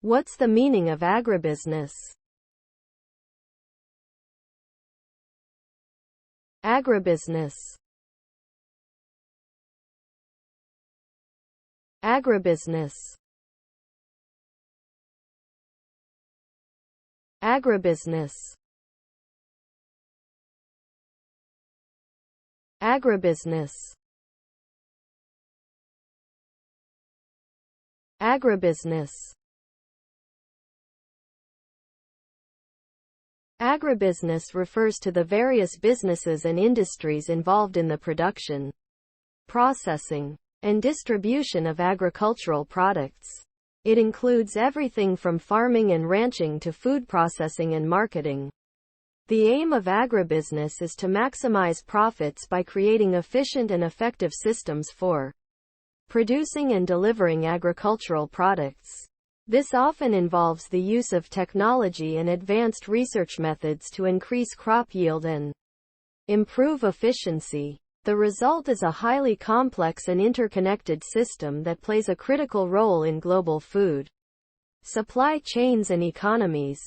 What's the meaning of agribusiness? Agribusiness. Agribusiness. Agribusiness. Agribusiness. Agribusiness. Agribusiness refers to the various businesses and industries involved in the production, processing, and distribution of agricultural products. It includes everything from farming and ranching to food processing and marketing. The aim of agribusiness is to maximize profits by creating efficient and effective systems for producing and delivering agricultural products. This often involves the use of technology and advanced research methods to increase crop yield and improve efficiency. The result is a highly complex and interconnected system that plays a critical role in global food supply chains and economies.